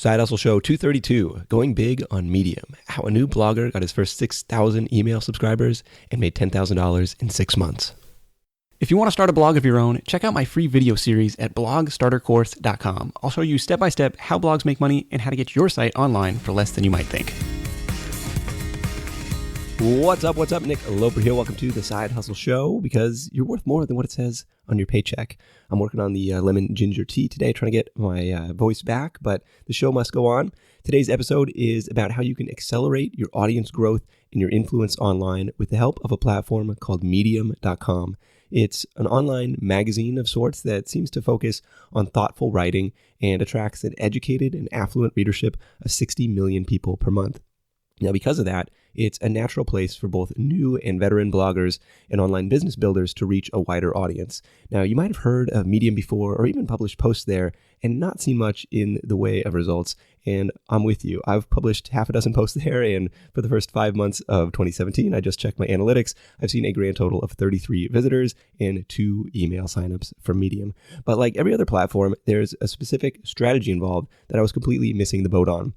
Side Hustle Show 232, Going Big on Medium, how a new blogger got his first 6,000 email subscribers and made $10,000 in 6 months. If you want to start a blog of your own, check out my free video series at blogstartercourse.com. I'll show you step-by-step how blogs make money and how to get your site online for less than you might think. What's up? Nick Loper here. Welcome to the Side Hustle Show, because you're worth more than what it says on your paycheck. I'm working on the lemon ginger tea today, trying to get my voice back, but the show must go on. Today's episode is about how you can accelerate your audience growth and your influence online with the help of a platform called medium.com. It's an online magazine of sorts that seems to focus on thoughtful writing and attracts an educated and affluent readership of 60 million people per month. Now, because of that, it's a natural place for both new and veteran bloggers and online business builders to reach a wider audience. Now, you might have heard of Medium before or even published posts there and not seen much in the way of results. And I'm with you. I've published half a dozen posts there, and for the first 5 months of 2017, I just checked my analytics. I've seen a grand total of 33 visitors and 2 email signups from Medium. But like every other platform, there's a specific strategy involved that I was completely missing the boat on.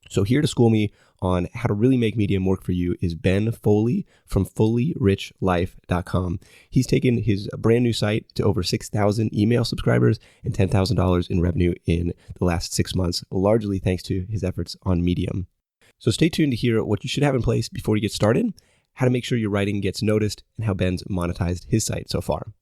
So here to school me on how to really make Medium work for you is Ben Foley from FoleyRichLife.com. He's taken his brand new site to over 6,000 email subscribers and $10,000 in revenue in the last 6 months, largely thanks to his efforts on Medium. So stay tuned to hear what you should have in place before you get started, how to make sure your writing gets noticed, and how Ben's monetized his site so far.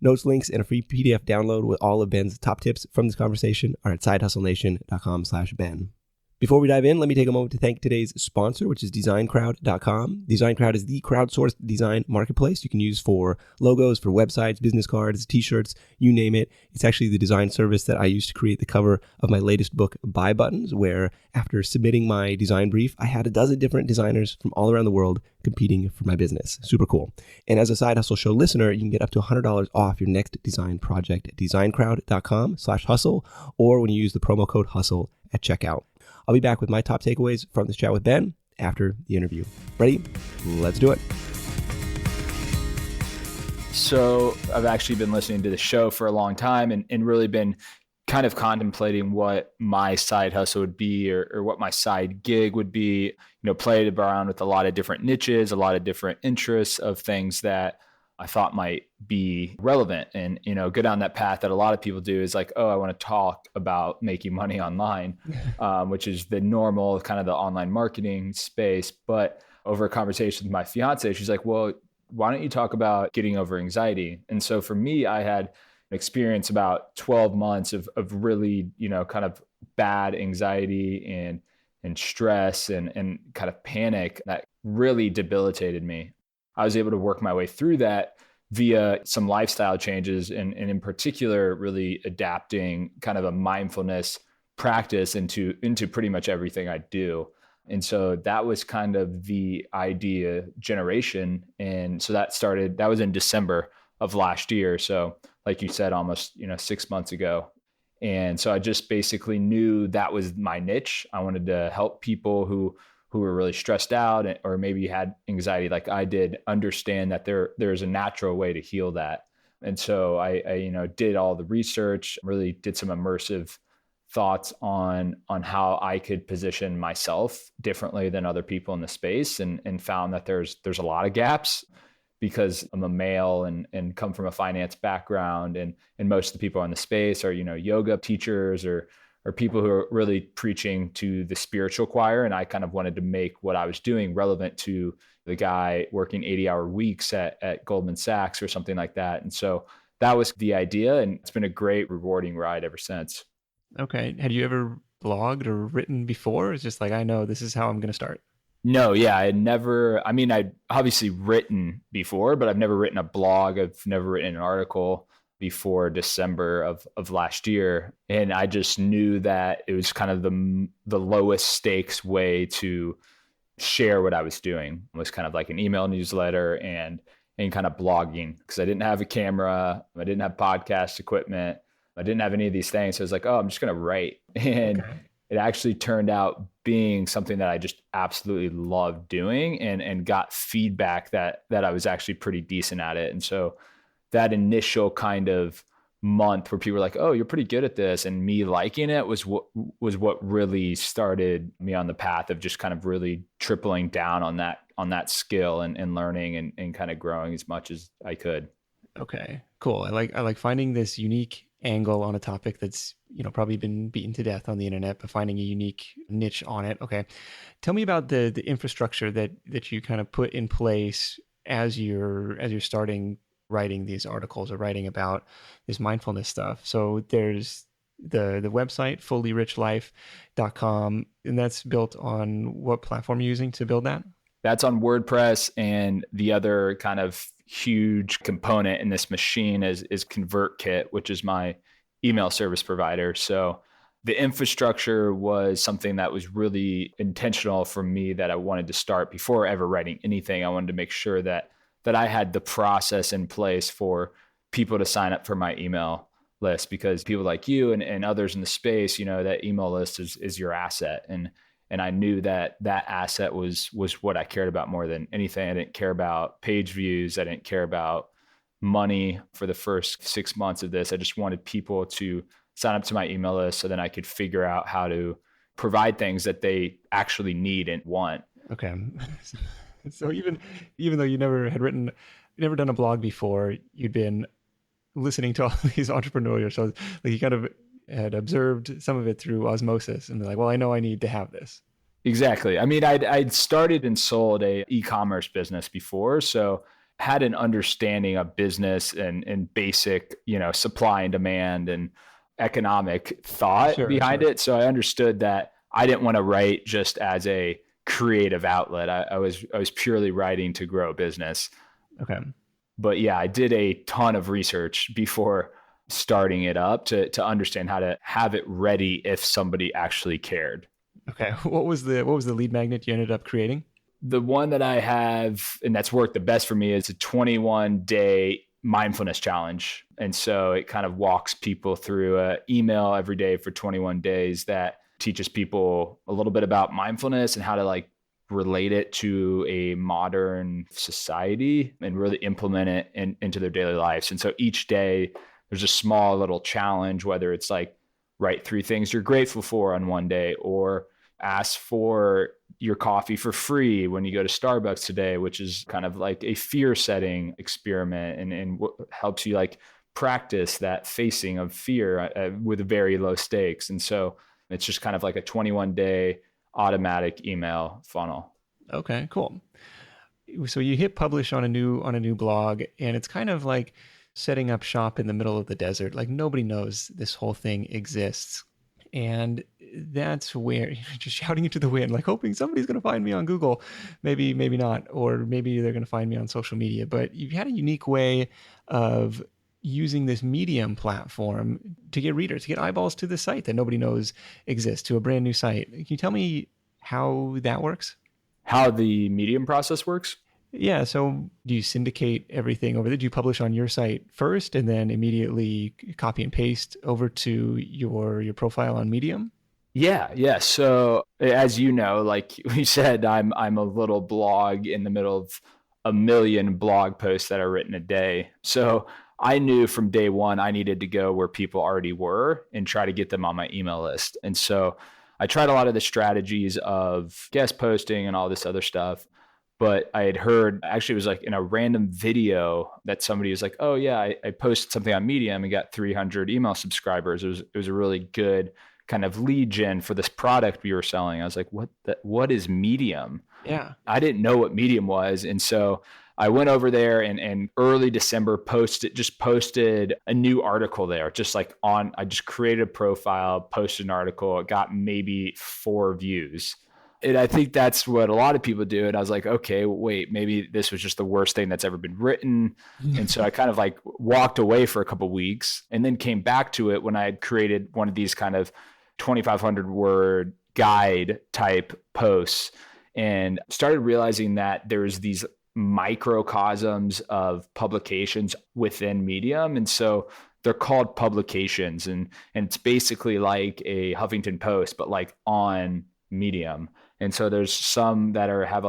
Notes, links, and a free PDF download with all of Ben's top tips from this conversation are at sidehustlenation.com/Ben. Before we dive in, let me take a moment to thank today's sponsor, which is designcrowd.com. DesignCrowd is the crowdsourced design marketplace you can use for logos, for websites, business cards, t-shirts, you name it. It's actually the design service that I used to create the cover of my latest book, Buy Buttons, where after submitting my design brief, I had a dozen different designers from all around the world competing for my business. Super cool. And as a Side Hustle Show listener, you can get up to $100 off your next design project at designcrowd.com/hustle, or when you use the promo code HUSTLE at checkout. I'll be back with my top takeaways from this chat with Ben after the interview. Ready? Let's do it. So I've actually been listening to the show for a long time and really been kind of contemplating what my side hustle would be or what my side gig would be. Played around with a lot of different niches, a lot of different interests of things that I thought might be relevant and, go down that path that a lot of people do is like, oh, I want to talk about making money online, which is the normal kind of the online marketing space. But over a conversation with my fiance, she's like, well, why don't you talk about getting over anxiety? And so for me, I had experience about 12 months of really, kind of bad anxiety and stress and kind of panic that really debilitated me. I was able to work my way through that via some lifestyle changes and in particular, really adapting kind of a mindfulness practice into pretty much everything I do. And so that was kind of the idea generation. And so that was in December of last year. So like you said, almost, 6 months ago. And so I just basically knew that was my niche. I wanted to help people who were really stressed out or maybe had anxiety like I did, understand that there's a natural way to heal that. And so I did all the research, really did some immersive thoughts on how I could position myself differently than other people in the space and found that there's a lot of gaps because I'm a male and come from a finance background and most of the people in the space are, yoga teachers or people who are really preaching to the spiritual choir. And I kind of wanted to make what I was doing relevant to the guy working 80-hour weeks at Goldman Sachs or something like that. And so that was the idea. And it's been a great, rewarding ride ever since. Okay. Had you ever blogged or written before? It's just like, I know this is how I'm going to start. No, yeah, I'd obviously written before, but I've never written a blog. I've never written an article before December of last year. And I just knew that it was kind of the lowest stakes way to share what I was doing. It was kind of like an email newsletter and kind of blogging because I didn't have a camera. I didn't have podcast equipment. I didn't have any of these things. So I was like, oh, I'm just going to write. And it actually turned out being something that I just absolutely loved doing and got feedback that I was actually pretty decent at it. And so that initial kind of month where people were like, "Oh, you're pretty good at this," and me liking it was what really started me on the path of just kind of really tripling down on that skill and learning and kind of growing as much as I could. Okay, cool. I like finding this unique angle on a topic that's, probably been beaten to death on the internet, but finding a unique niche on it. Okay. Tell me about the infrastructure that you kind of put in place as you're starting writing these articles or writing about this mindfulness stuff. So there's the website foleyrichllife.com, and that's built on what platform you're using to build that? That's on WordPress, and the other kind of huge component in this machine is ConvertKit, which is my email service provider. So the infrastructure was something that was really intentional for me that I wanted to start before ever writing anything. I wanted to make sure that I had the process in place for people to sign up for my email list, because people like you and others in the space, that email list is your asset. And I knew that asset was what I cared about more than anything. I didn't care about page views. I didn't care about money for the first 6 months of this. I just wanted people to sign up to my email list so then I could figure out how to provide things that they actually need and want. Okay. So even though you never done a blog before, you'd been listening to all these entrepreneurial shows, like you kind of had observed some of it through osmosis and be like, well, I know I need to have this. Exactly. I mean, I'd started and sold a e-commerce business before, so had an understanding of business and basic, supply and demand and economic thought behind it. So I understood that I didn't want to write just as a creative outlet. I was purely writing to grow a business. Okay. But yeah, I did a ton of research before starting it up to understand how to have it ready if somebody actually cared. Okay. What was the lead magnet you ended up creating? The one that I have, and that's worked the best for me, is a 21-day mindfulness challenge. And so it kind of walks people through an email every day for 21 days that teaches people a little bit about mindfulness and how to relate it to a modern society and really implement it into their daily lives. And so each day there's a small little challenge, whether it's write 3 things you're grateful for on one day, or ask for your coffee for free when you go to Starbucks today, which is kind of like a fear setting experiment and helps you practice that facing of fear with very low stakes. And so it's just kind of like a 21-day automatic email funnel. Okay, cool. So you hit publish on a new blog, and it's kind of like setting up shop in the middle of the desert. Like nobody knows this whole thing exists. And that's where you're just shouting into the wind, like hoping somebody's going to find me on Google. Maybe not, or maybe they're going to find me on social media. But you've had a unique way of using this Medium platform to get readers, to get eyeballs to the site that nobody knows exists, to a brand new site. Can you tell me how that works? How the Medium process works? Yeah. So do you syndicate everything over there? Do you publish on your site first and then immediately copy and paste over to your profile on Medium? Yeah. So as you know, like we said, I'm a little blog in the middle of a million blog posts that are written a day. So I knew from day one I needed to go where people already were and try to get them on my email list. And so I tried a lot of the strategies of guest posting and all this other stuff. But I had heard, actually it was in a random video that somebody was like, oh yeah, I posted something on Medium and got 300 email subscribers. It was a really good kind of lead gen for this product we were selling. I was like, what is Medium? Yeah. I didn't know what Medium was. And so I went over there and early December posted a new article there. I just created a profile, posted an article. It got maybe 4 views. And I think that's what a lot of people do. And I was like, okay, wait, maybe this was just the worst thing that's ever been written. And so I kind of walked away for a couple of weeks and then came back to it when I had created one of these kind of 2,500 word guide type posts and started realizing that there's these microcosms of publications within Medium. And so they're called publications. And it's basically like a Huffington Post, but on Medium. And so there's some that have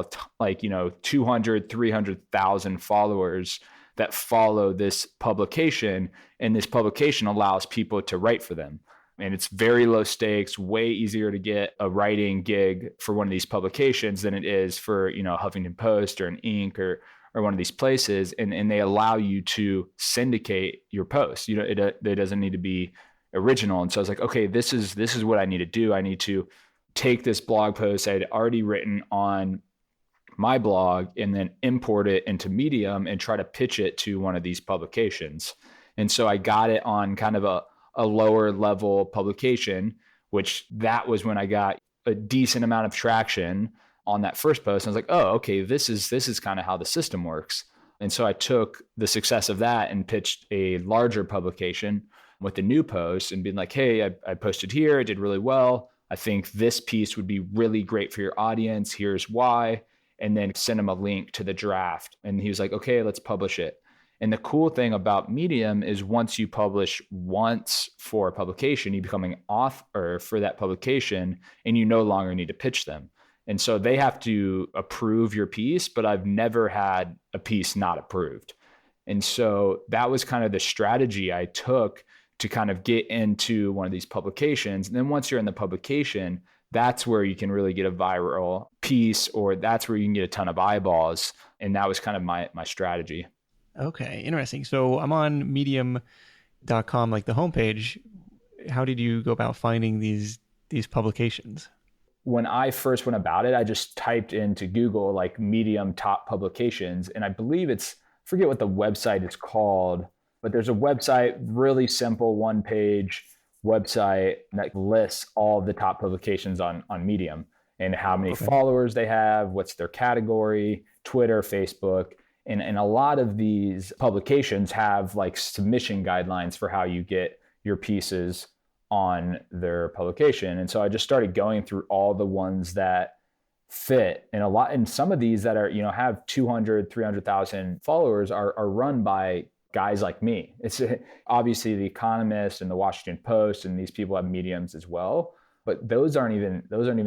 200, 300,000 followers that follow this publication, and this publication allows people to write for them. And it's very low stakes, way easier to get a writing gig for one of these publications than it is for, Huffington Post or an Inc. or one of these places. And they allow you to syndicate your post. It doesn't need to be original. And so I was like, okay, this is what I need to do. I need to take this blog post I had already written on my blog and then import it into Medium and try to pitch it to one of these publications. And so I got it on kind of a lower level publication, which that was when I got a decent amount of traction on that first post. I was like, oh, okay, this is kind of how the system works. And so I took the success of that and pitched a larger publication with the new post and being like, hey, I posted here, it did really well. I think this piece would be really great for your audience. Here's why. And then send him a link to the draft. And he was like, okay, let's publish it. And the cool thing about Medium is once you publish once for a publication, you become an author for that publication and you no longer need to pitch them. And so they have to approve your piece, but I've never had a piece not approved. And so that was kind of the strategy I took to kind of get into one of these publications. And then once you're in the publication, that's where you can really get a viral piece, or that's where you can get a ton of eyeballs. And that was kind of my strategy. Okay, interesting. So I'm on medium.com, like the homepage. How did you go about finding these publications? When I first went about it, I just typed into Google like Medium top publications. And I believe I forget what the website is called, but there's a website, really simple, one page website that lists all of the top publications on Medium and how many followers they have, what's their category, Twitter, Facebook. And a lot of these publications have like submission guidelines for how you get your pieces on their publication. And so I just started going through all the ones that fit, and some of these that are, have 200, 300,000 followers are run by guys like me. It's obviously The Economist and the Washington Post, and these people have Mediums as well. But those aren't even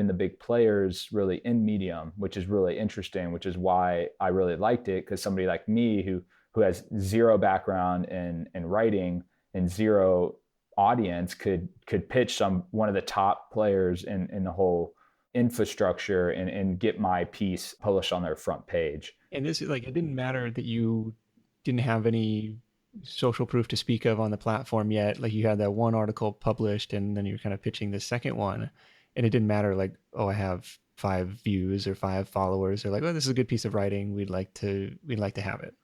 the big players really in Medium, which is really interesting, which is why I really liked it, because somebody like me who has zero background in writing and zero audience could pitch one of the top players in the whole infrastructure and get my piece published on their front page. And this is like, it didn't matter that you didn't have any social proof to speak of on the platform yet. Like you had that one article published and then you're kind of pitching the second one, and it didn't matter like, oh, I have 5 views or 5 followers. They're like, oh, this is a good piece of writing. We'd like to have it.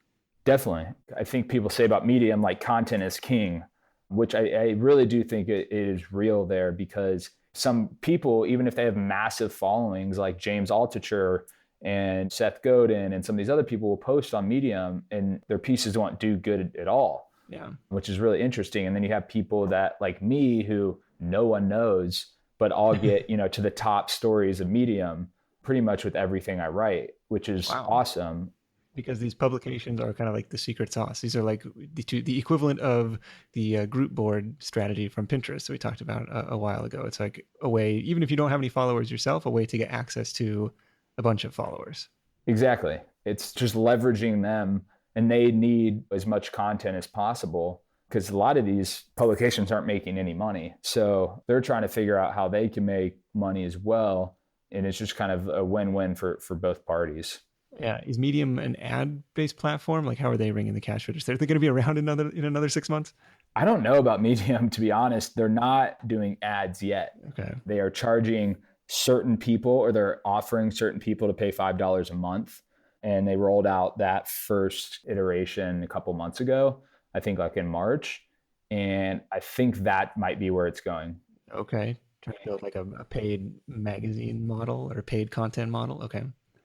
Definitely. I think people say about Medium, like content is king, which I really do think it is real there, because some people, even if they have massive followings like James Altucher and Seth Godin and some of these other people, will post on Medium and their pieces won't do good at all. Yeah. Which is really interesting. And then you have people that like me who no one knows, but I'll get, to the top stories of Medium pretty much with everything I write, which is awesome. Because these publications are kind of like the secret sauce. These are like the equivalent of the group board strategy from Pinterest that we talked about a while ago. It's like a way, even if you don't have any followers yourself, a way to get access to a bunch of followers. Exactly. It's just leveraging them, and they need as much content as possible because a lot of these publications aren't making any money. So they're trying to figure out how they can make money as well. And it's just kind of a win-win for both parties. Yeah. Is Medium an ad-based platform? Like, how are they ringing the cash register? Are they going to be around in another 6 months? I don't know about Medium, to be honest. They're not doing ads yet. Okay. They are charging certain people, or they're offering certain people to pay $5 a month. And they rolled out that first iteration a couple months ago, I think like in March. And I think that might be where it's going. Okay. Trying to build like a paid magazine model or paid content model. Okay.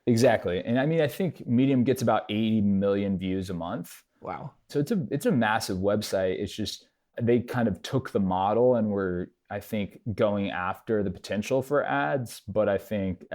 Exactly. And I mean, I think Medium gets about 80 million views a month. Wow. So it's a massive website. It's just, they kind of took the model and were, I think, going after the potential for ads, but I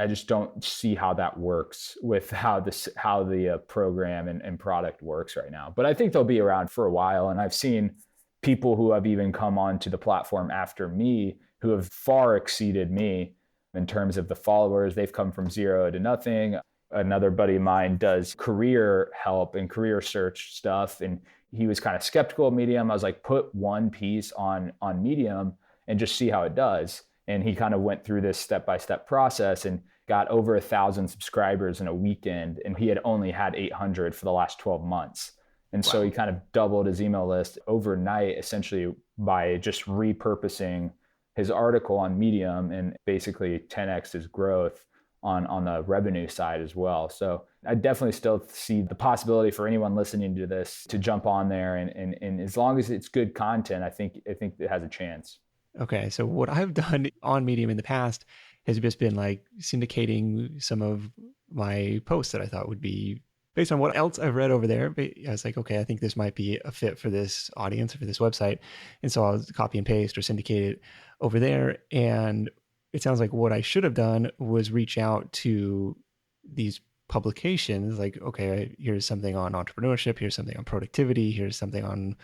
just don't see how that works with how the program and product works right now. But I think they'll be around for a while. And I've seen people who have even come onto the platform after me who have far exceeded me in terms of the followers. They've come from 0 to nothing. Another buddy of mine does career help and career search stuff. And he was kind of skeptical of Medium. I was like, put one piece on Medium and just see how it does. And he kind of went through this step-by-step process and got over 1,000 subscribers in a weekend. And he had only had 800 for the last 12 months. And so he kind of doubled his email list overnight, essentially by just repurposing his article on Medium and basically 10x his growth on the revenue side as well. So I definitely still see the possibility for anyone listening to this to jump on there. And as long as it's good content, I think it has a chance. Okay. So what I've done on Medium in the past has just been like syndicating some of my posts that I thought would be based on what else I've read over there. But I was like, okay, I think this might be a fit for this audience or for this website. And so I'll copy and paste or syndicate it over there. And it sounds like what I should have done was reach out to these publications like, okay, here's something on entrepreneurship, here's something on productivity, here's something on,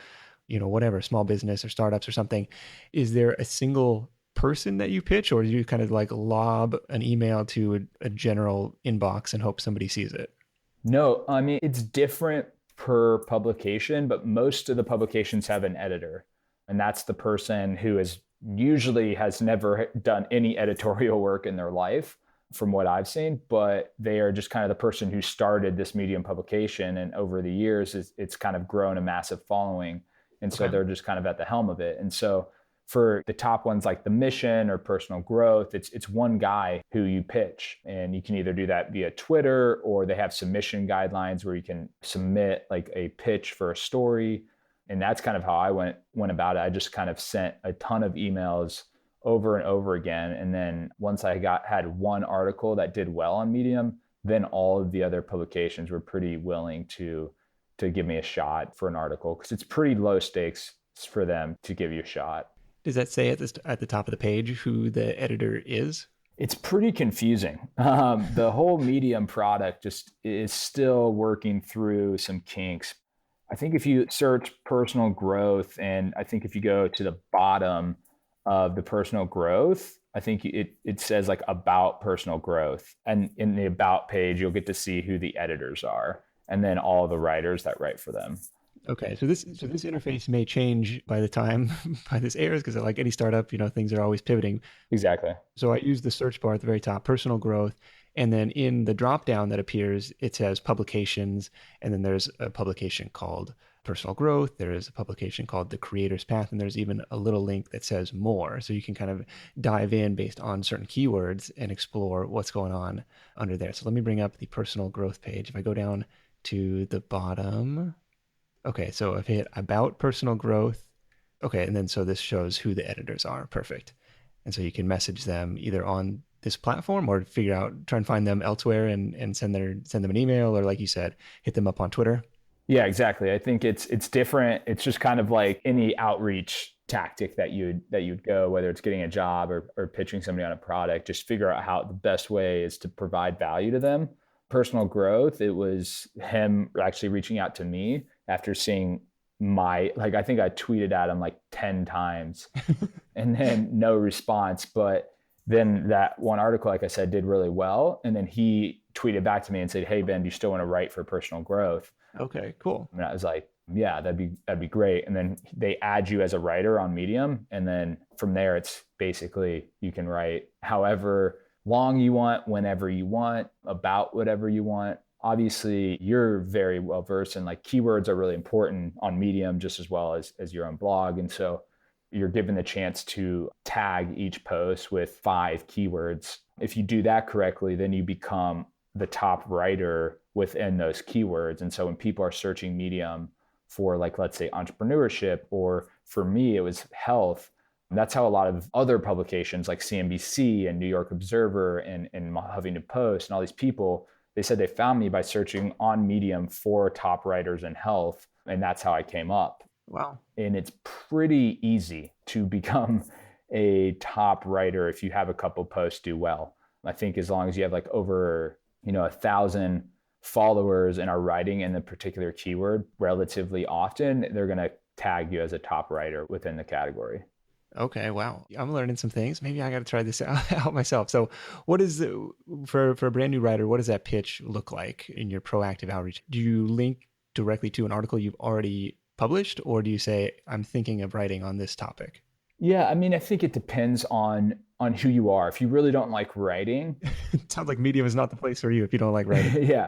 whatever, small business or startups or something. Is there a single person that you pitch, or do you kind of like lob an email to a general inbox and hope somebody sees it? No, I mean, it's different per publication, but most of the publications have an editor. And that's the person who usually has never done any editorial work in their life from what I've seen, but they are just kind of the person who started this Medium publication. And over the years, it's kind of grown a massive following. And so they're just kind of at the helm of it. And so for the top ones like the mission or personal growth, it's one guy who you pitch, and you can either do that via Twitter, or they have submission guidelines where you can submit like a pitch for a story. And that's kind of how I went about it. I just kind of sent a ton of emails over and over again. And then once I had one article that did well on Medium, then all of the other publications were pretty willing to give me a shot for an article, because it's pretty low stakes for them to give you a shot. Does that say at the top of the page who the editor is? It's pretty confusing. The whole Medium product just is still working through some kinks. I think if you search personal growth, and I think if you go to the bottom of the personal growth, I think it says like about personal growth. And in the about page, you'll get to see who the editors are, and then all the writers that write for them. Okay, so this interface may change by the time by this airs, because like any startup, things are always pivoting. Exactly. So I use the search bar at the very top, personal growth, and then in the drop down that appears, it says publications, and then there's a publication called Personal Growth. There is a publication called The Creator's Path, and there's even a little link that says more. So you can kind of dive in based on certain keywords and explore what's going on under there. So let me bring up the Personal Growth page. If I go down to the bottom, okay, so I've hit about personal growth. Okay, and then so this shows who the editors are. Perfect. And so you can message them either on this platform, or try and find them elsewhere and send them an email, or like you said, hit them up on Twitter. Yeah, exactly. I think it's different. It's just kind of like any outreach tactic that you'd go, whether it's getting a job or pitching somebody on a product. Just figure out how the best way is to provide value to them. Personal growth, it was him actually reaching out to me after seeing I think I tweeted at him like 10 times and then no response. But then that one article, like I said, did really well. And then he tweeted back to me and said, "Hey, Ben, do you still want to write for Personal Growth?" Okay, cool. And I was like, yeah, that'd be great. And then they add you as a writer on Medium. And then from there, it's basically you can write however long you want, whenever you want, about whatever you want. Obviously, you're very well versed, and like keywords are really important on Medium just as well as your own blog. And so you're given the chance to tag each post with 5 keywords. If you do that correctly, then you become the top writer within those keywords. And so when people are searching Medium for, like, let's say entrepreneurship, or for me, it was health, that's how a lot of other publications like CNBC and New York Observer and Huffington Post and all these people, they said they found me by searching on Medium for top writers in health. And that's how I came up. Wow. And it's pretty easy to become a top writer if you have a couple posts do well. I think as long as you have like over 1,000 followers and are writing in a particular keyword relatively often, they're going to tag you as a top writer within the category. Okay, wow. I'm learning some things. Maybe I got to try this out myself. So, what is for a brand new writer, what does that pitch look like in your proactive outreach? Do you link directly to an article you've already published, or do you say, I'm thinking of writing on this topic? Yeah, I mean, I think it depends on who you are. If you really don't like writing, It sounds like Medium is not the place for you if you don't like writing. yeah.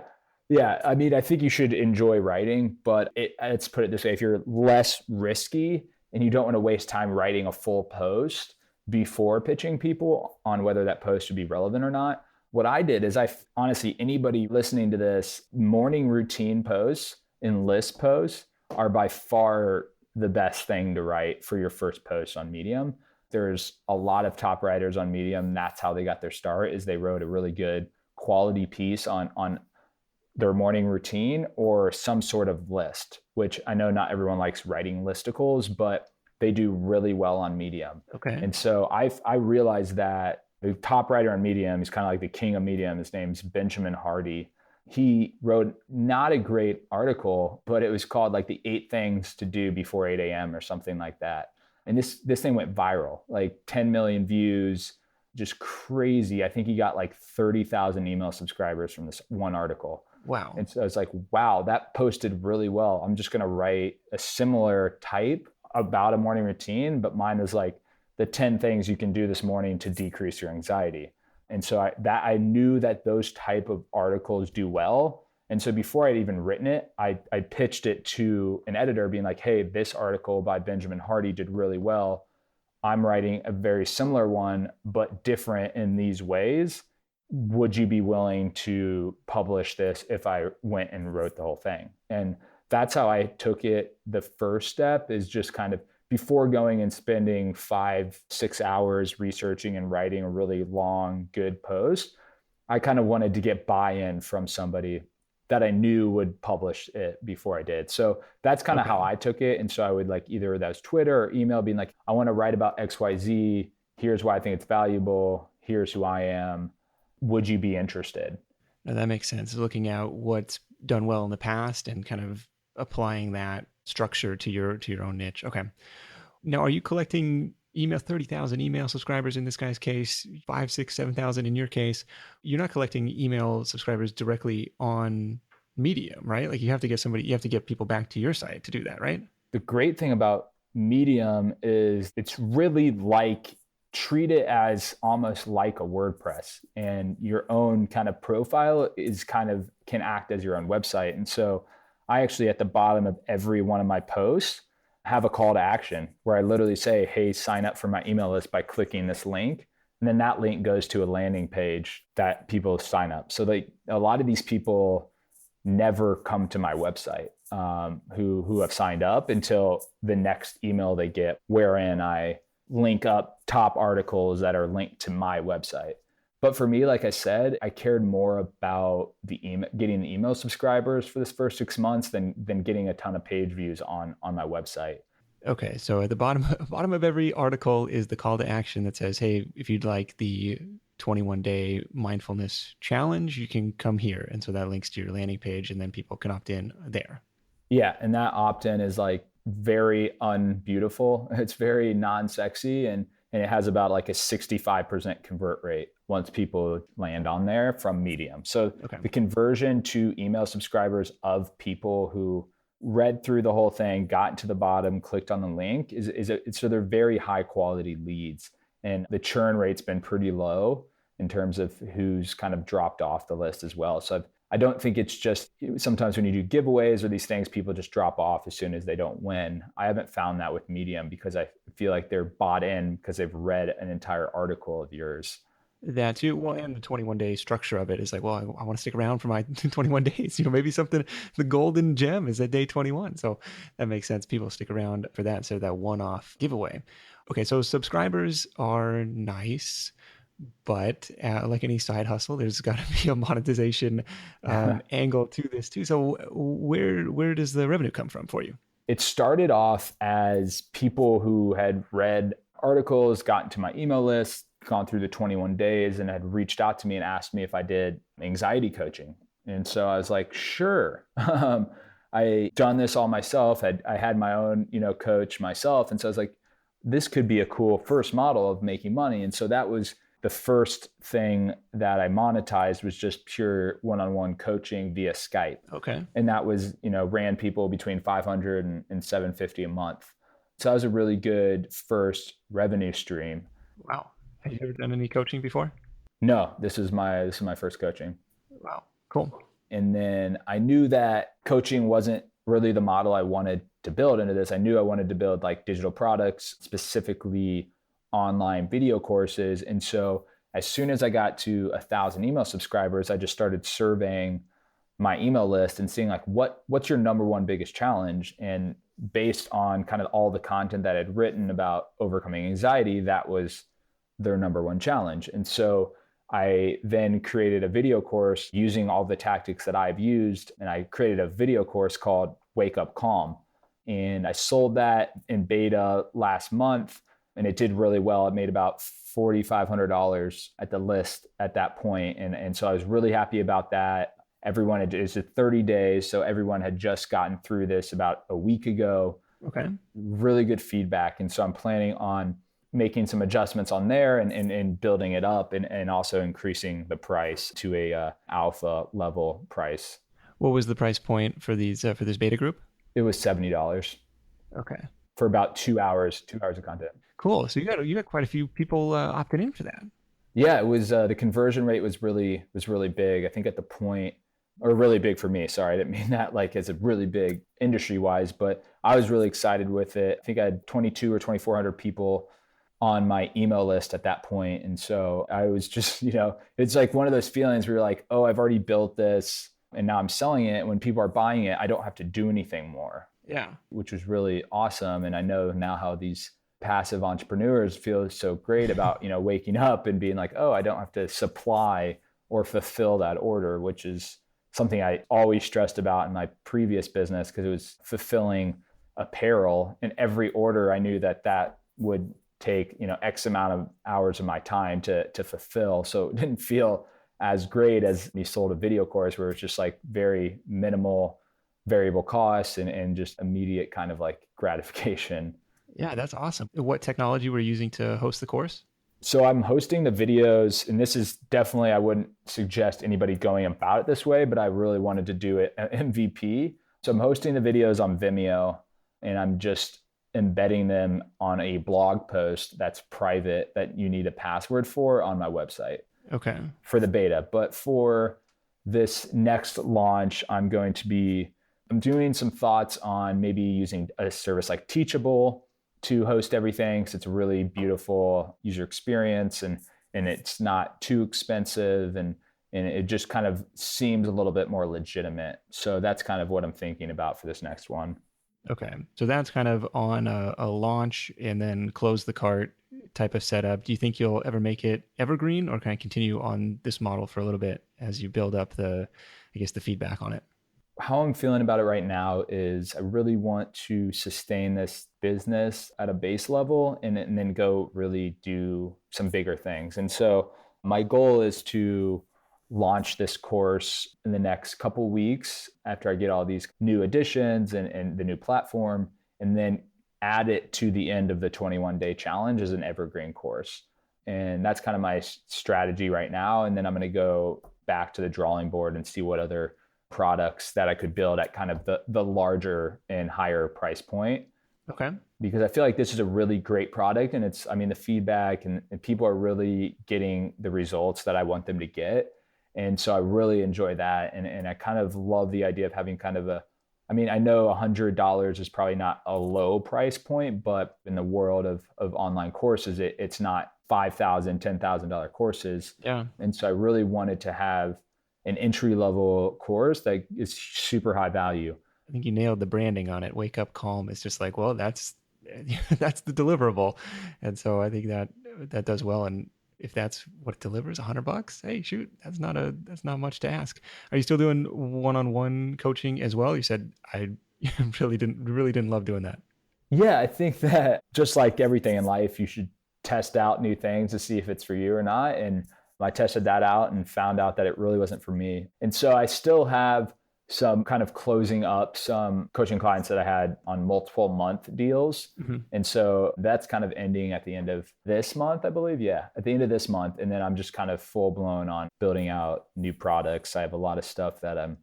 Yeah, I mean, I think you should enjoy writing, but let's put it this way. If you're less risky and you don't want to waste time writing a full post before pitching people on whether that post would be relevant or not, what I did is honestly, anybody listening to this, morning routine posts and list posts are by far the best thing to write for your first post on Medium. There's a lot of top writers on Medium. That's how they got their start, is they wrote a really good quality piece on their morning routine or some sort of list, which I know not everyone likes writing listicles, but they do really well on Medium. Okay. And so I realized that the top writer on Medium is kind of like the king of Medium. His name's Benjamin Hardy. He wrote not a great article, but it was called like the 8 things to do before 8 a.m. or something like that. And this thing went viral, like 10 million views, just crazy. I think he got like 30,000 email subscribers from this one article. Wow. And so I was like, wow, that posted really well. I'm just going to write a similar type about a morning routine, but mine was like the 10 things you can do this morning to decrease your anxiety. And so I knew that those type of articles do well. And so before I'd even written it, I pitched it to an editor being like, hey, this article by Benjamin Hardy did really well. I'm writing a very similar one, but different in these ways. Would you be willing to publish this if I went and wrote the whole thing? And that's how I took it. The first step is just kind of before going and spending 5-6 hours researching and writing a really long, good post, I kind of wanted to get buy-in from somebody that I knew would publish it before I did. So that's kind of how I took it. And so I would like either that was Twitter or email being like, I want to write about XYZ. Here's why I think it's valuable. Here's who I am. Would you be interested? Now that makes sense. Looking at what's done well in the past and kind of applying that structure to your own niche. Okay. Now, are you collecting 30,000 email subscribers in this guy's case, 5, 6, 7,000 in your case? You're not collecting email subscribers directly on Medium, right? Like you have to get people back to your site to do that, right? The great thing about Medium is it's really like, treat it as almost like a WordPress, and your own kind of profile can act as your own website. And so I actually, at the bottom of every one of my posts, have a call to action where I literally say, hey, sign up for my email list by clicking this link. And then that link goes to a landing page that people sign up. So a lot of these people never come to my website who have signed up until the next email they get, wherein I link up top articles that are linked to my website. But for me, like I said, I cared more about getting the email subscribers for this first 6 months than getting a ton of page views on my website. Okay, so at the bottom of every article is the call to action that says, hey, if you'd like the 21-day mindfulness challenge, you can come here. And so that links to your landing page, and then people can opt in there. Yeah, and that opt-in is like very unbeautiful. It's very non-sexy, and it has about like a 65% convert rate once people land on there from Medium. So the conversion to email subscribers of people who read through the whole thing, got to the bottom, clicked on the link so they're very high quality leads. And the churn rate's been pretty low in terms of who's kind of dropped off the list as well. So I don't think it's just sometimes when you do giveaways or these things, people just drop off as soon as they don't win. I haven't found that with Medium because I feel like they're bought in because they've read an entire article of yours. That too. Well, and the 21-day structure of it is like, well, I want to stick around for my 21 days. Maybe the golden gem is at day 21. So that makes sense. People stick around for that instead of that one-off giveaway. Okay, so subscribers are nice. But like any side hustle, there's got to be a monetization angle to this too. So where does the revenue come from for you? It started off as people who had read articles, gotten to my email list, gone through the 21 days, and had reached out to me and asked me if I did anxiety coaching. And so I was like, sure. I done this all myself. I had my own, coach myself. And so I was like, this could be a cool first model of making money. And so that was the first thing that I monetized, was just pure one-on-one coaching via Skype. Okay. And that was, ran people between 500 and 750 a month. So that was a really good first revenue stream. Wow. Have you ever done any coaching before? No, this is my first coaching. Wow. Cool. And then I knew that coaching wasn't really the model I wanted to build into this. I knew I wanted to build like digital products, specifically online video courses. And so as soon as I got to 1,000 email subscribers, I just started surveying my email list and seeing like, what's your number one biggest challenge? And based on kind of all the content that I'd written about overcoming anxiety, that was their number one challenge. And so I then created a video course using all the tactics that I've used. And I created a video course called Wake Up Calm. And I sold that in beta last month, and it did really well. It made about $4,500 at the list at that point. And so I was really happy about that. Everyone it's 30 days. So everyone had just gotten through this about a week ago. Okay. Really good feedback. And so I'm planning on making some adjustments on there and building it up and also increasing the price to a alpha level price. What was the price point for these for this beta group? It was $70. Okay. For about 2 hours of content. Cool. So you got quite a few people opted in for that. Yeah, it was the conversion rate was really big. I think at the point, or really big for me. Sorry, I didn't mean that like as a really big industry wise, but I was really excited with it. I think I had 22 or 2,400 people on my email list at that point. And so I was just, it's like one of those feelings where you're like, oh, I've already built this and now I'm selling it. When people are buying it, I don't have to do anything more. Yeah. Which was really awesome. And I know now how these passive entrepreneurs feel so great about, waking up and being like, oh, I don't have to supply or fulfill that order, which is something I always stressed about in my previous business because it was fulfilling apparel. And every order I knew that would take, X amount of hours of my time to fulfill. So it didn't feel as great as we sold a video course where it's just like very minimal variable costs and just immediate kind of like gratification. Yeah, that's awesome. What technology were you using to host the course? So I'm hosting the videos, and this is definitely, I wouldn't suggest anybody going about it this way, but I really wanted to do it MVP. So I'm hosting the videos on Vimeo, and I'm just embedding them on a blog post that's private that you need a password for on my website. Okay. For the beta. But for this next launch, I'm doing some thoughts on maybe using a service like Teachable to host everything. So it's a really beautiful user experience and it's not too expensive and it just kind of seems a little bit more legitimate. So that's kind of what I'm thinking about for this next one. Okay. So that's kind of on a launch and then close the cart type of setup. Do you think you'll ever make it evergreen or kind of continue on this model for a little bit as you build up the feedback on it? How I'm feeling about it right now is I really want to sustain this business at a base level and then go really do some bigger things. And so my goal is to launch this course in the next couple weeks after I get all these new additions and the new platform, and then add it to the end of the 21-day challenge as an evergreen course. And that's kind of my strategy right now. And then I'm going to go back to the drawing board and see what other products that I could build at kind of the larger and higher price point. Okay. Because I feel like this is a really great product and the feedback and people are really getting the results that I want them to get. And so I really enjoy that. And I kind of love the idea of having kind of I know $100 is probably not a low price point, but in the world of online courses, it's not $5,000, $10,000 courses. Yeah. And so I really wanted to have an entry level course that is super high value. I think you nailed the branding on it. Wake Up Calm. It's just like, well, that's the deliverable. And so I think that does well. And if that's what it delivers, $100, hey, shoot, that's not much to ask. Are you still doing one-on-one coaching as well? You said I really didn't love doing that. Yeah, I think that just like everything in life, you should test out new things to see if it's for you or not. And I tested that out and found out that it really wasn't for me. And so I still have some kind of closing up some coaching clients that I had on multiple month deals. And so that's kind of ending at the end of this month, I believe. Yeah, at the end of this month. And then I'm just kind of full blown on building out new products. I have a lot of stuff that I'm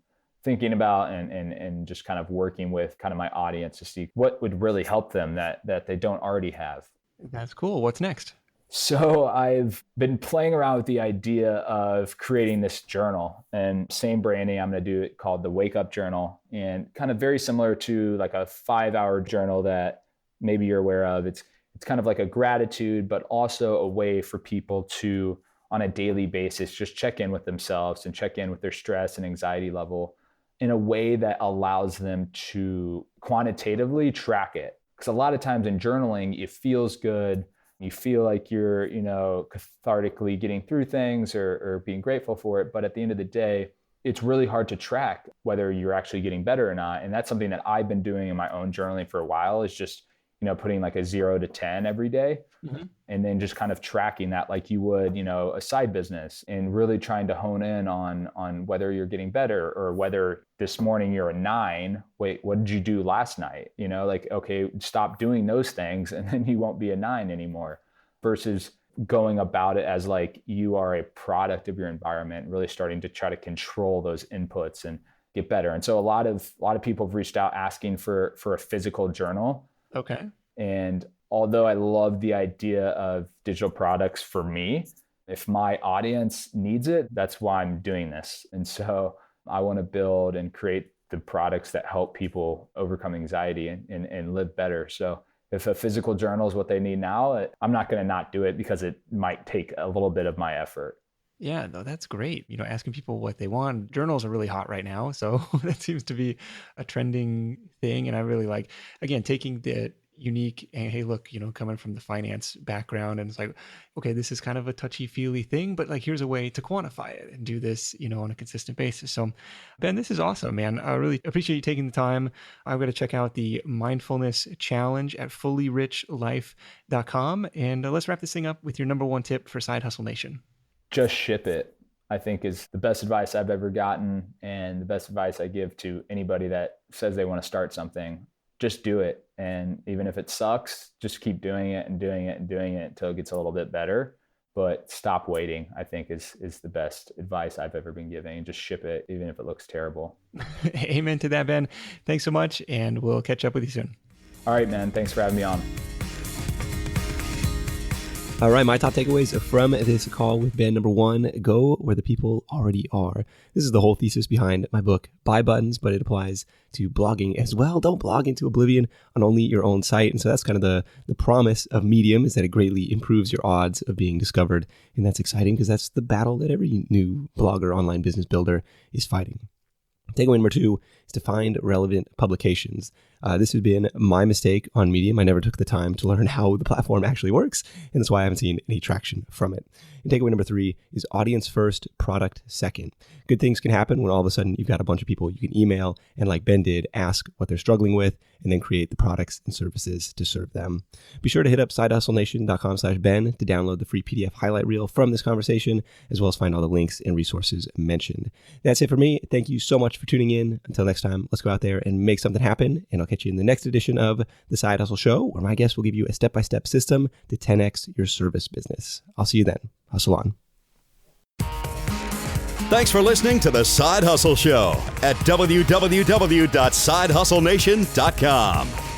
thinking about and just kind of working with kind of my audience to see what would really help them that they don't already have. That's cool. What's next? So I've been playing around with the idea of creating this journal, and same branding. I'm going to do it called the Wake Up Journal, and kind of very similar to like a 5-hour journal that maybe you're aware of. It's kind of like a gratitude, but also a way for people to, on a daily basis, just check in with themselves and check in with their stress and anxiety level in a way that allows them to quantitatively track it. Because a lot of times in journaling, it feels good. You feel like you're, cathartically getting through things or being grateful for it. But at the end of the day, it's really hard to track whether you're actually getting better or not. And that's something that I've been doing in my own journaling for a while, is just, putting like a 0 to 10 every day. And then just kind of tracking that like you would, a side business, and really trying to hone in on whether you're getting better, or whether this morning you're a 9. Wait, what did you do last night? Okay, stop doing those things and then you won't be a 9 anymore, versus going about it as like you are a product of your environment, really starting to try to control those inputs and get better. And so a lot of people have reached out asking for a physical journal. Okay. And although I love the idea of digital products for me, if my audience needs it, that's why I'm doing this. And so I want to build and create the products that help people overcome anxiety and live better. So if a physical journal is what they need now, I'm not going to not do it because it might take a little bit of my effort. Yeah, no, that's great. Asking people what they want. Journals are really hot right now. So that seems to be a trending thing. And I really like, again, taking the unique and, hey, look, coming from the finance background, and it's like, okay, this is kind of a touchy-feely thing, but like, here's a way to quantify it and do this, on a consistent basis. So Ben, this is awesome, man. I really appreciate you taking the time. I'm going to check out the mindfulness challenge at fullyrichlife.com. And let's wrap this thing up with your number one tip for Side Hustle Nation. Just ship it, I think, is the best advice I've ever gotten, and the best advice I give to anybody that says they want to start something. Just do it. And even if it sucks, just keep doing it and doing it and doing it until it gets a little bit better. But stop waiting, I think, is the best advice I've ever been giving. Just ship it, even if it looks terrible. Amen to that, Ben. Thanks so much, and we'll catch up with you soon. All right, man. Thanks for having me on. All right, my top takeaways from this call with Ben. Number 1, go where the people already are. This is the whole thesis behind my book, Buy Buttons, but it applies to blogging as well. Don't blog into oblivion on only your own site. And so that's kind of the promise of Medium, is that it greatly improves your odds of being discovered. And that's exciting because that's the battle that every new blogger, online business builder is fighting. Takeaway number 2 is to find relevant publications. This has been my mistake on Medium. I never took the time to learn how the platform actually works, and that's why I haven't seen any traction from it. And takeaway number 3 is audience first, product second. Good things can happen when all of a sudden you've got a bunch of people you can email and, like Ben did, ask what they're struggling with, and then create the products and services to serve them. Be sure to hit up sidehustlenation.com/Ben to download the free PDF highlight reel from this conversation, as well as find all the links and resources mentioned. That's it for me. Thank you so much for tuning in. Until next time, let's go out there and make something happen, and I'll catch you in the next edition of The Side Hustle Show, where my guest will give you a step-by-step system to 10x your service business. I'll see you then. Hustle on. Thanks for listening to The Side Hustle Show at www.sidehustlenation.com.